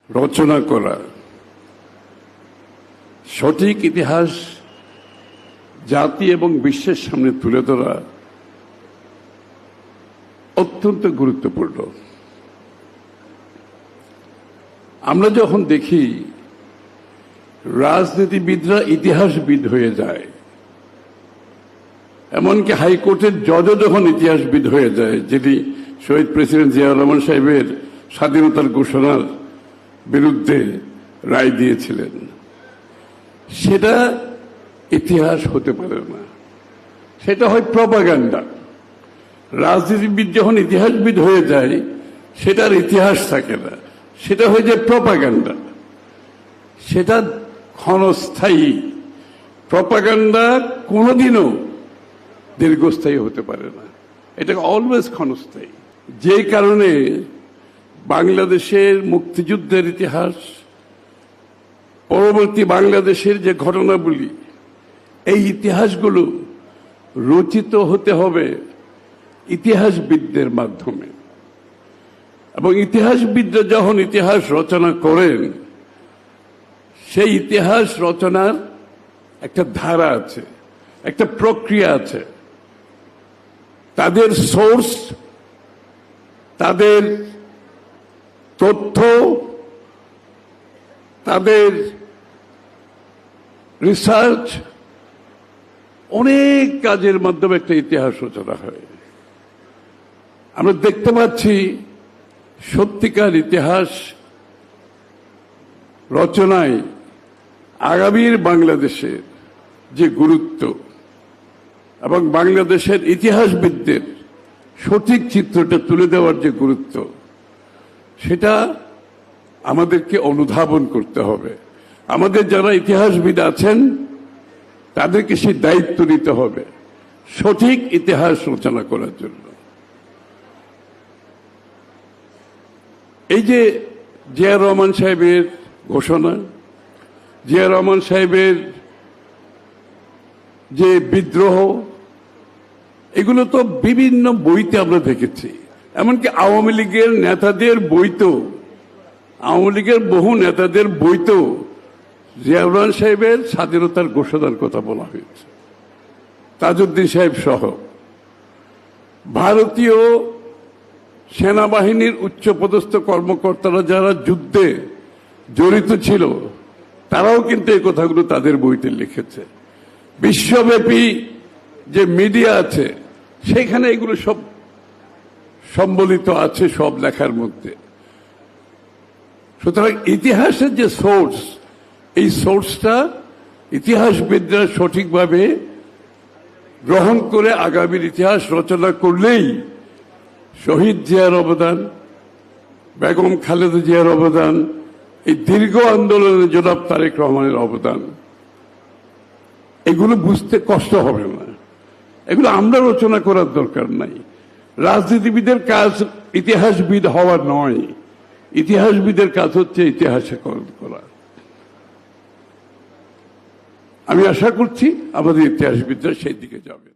রচনা করা, সঠিক ইতিহাস জাতি এবং বিশ্বের সামনে তুলে ধরা অত্যন্ত গুরুত্বপূর্ণ। আমরা যখন দেখি রাজনীতিবিদরা ইতিহাসবিদ হয়ে যায়, এমনকি হাইকোর্টের জজও যখন ইতিহাসবিদ হয়ে যায়, যেটি শহীদ প্রেসিডেন্ট জিয়াউর রহমান সাহেবের স্বাধীনতার ঘোষণার বিরুদ্ধে রায় দিয়েছিলেন, সেটা ইতিহাস হতে পারে না, সেটা হয় প্রপাগান্ডা। রাজনীতিবিদ যখন ইতিহাসবিদ হয়ে যায়, সেটার ইতিহাস থাকে না, সেটা হয়ে যায় প্রপাগান্ডা। সেটা ক্ষণস্থায়ী। প্রপাগান্ডা কোনোদিনও দীর্ঘস্থায়ী হতে পারে না, এটা অলওয়েজ ক্ষণস্থায়ী। যে কারণে বাংলাদেশের মুক্তিযুদ্ধের ইতিহাস, পরবর্তী বাংলাদেশের যে ঘটনাবলী, এই ইতিহাসগুলো রচিত হতে হবে ইতিহাসবিদদের মাধ্যমে। এবং ইতিহাসবিদরা যখন ইতিহাস রচনা করেন, সেই ইতিহাস রচনার একটা ধারা আছে, একটা প্রক্রিয়া আছে। তাদের সোর্স, তাদের তথ্য, তাদের রিসার্চ, অনেক কাজের মাধ্যমে একটা ইতিহাস রচনা হয়। আমরা দেখতে পাচ্ছি সত্যিকার ইতিহাস রচনায় আগামীর বাংলাদেশের যে গুরুত্ব এবং বাংলাদেশের ইতিহাসবিদদের সঠিক চিত্রটা তুলে দেওয়ার যে গুরুত্ব, সেটা আমাদেরকে অনুধাবন করতে হবে। আমাদের যারা ইতিহাসবিদ আছেন, তাদেরকে সেই দায়িত্ব নিতে হবে সঠিক ইতিহাস রচনা করার জন্য। এই যে জিয়াউর রহমান সাহেবের ঘোষণা, জিয়াউর রহমান সাহেবের যে বিদ্রোহ, এগুলো তো বিভিন্ন বইতে আমরা দেখেছি। এমনকি আওয়ামী লীগের নেতাদের বইতেও, আওয়ামী লীগের বহু নেতাদের বইতেও জিয়াউর রহমান সাহেবের স্বাধীনতার ঘোষণার কথা বলা হয়েছে। তাজউদ্দিন সাহেব সহ ভারতীয় সেনাবাহিনীর উচ্চপদস্থ কর্মকর্তারা যারা যুদ্ধে জড়িত ছিল, তারাও কিন্তু এই কথাগুলো তাদের বইতে লিখেছে। বিশ্বব্যাপী যে মিডিয়া আছে, সেখানে এগুলো সব সম্বলিত আছে, সব লেখার মধ্যে। সুতরাং ইতিহাসের যে সোর্স, এই সোর্সটা ইতিহাসবিদরা সঠিকভাবে গ্রহণ করে আগামীর ইতিহাস রচনা করলেই শহীদ জিয়ার অবদান, বেগম খালেদা জিয়ার অবদান, এই দীর্ঘ আন্দোলনে জনাব তারেক রহমানের অবদান, এগুলো বুঝতে কষ্ট হবে না। এগুলো আমরা রচনা করার দরকার নাই। রাজনীতিবিদের কাজ ইতিহাসবিদ হওয়া নয়, ইতিহাসবিদের কাজ হচ্ছে ইতিহাসকরণ করা। আমি আশা করছি আমাদের ইতিহাসবিদরা সেই দিকে যাবে।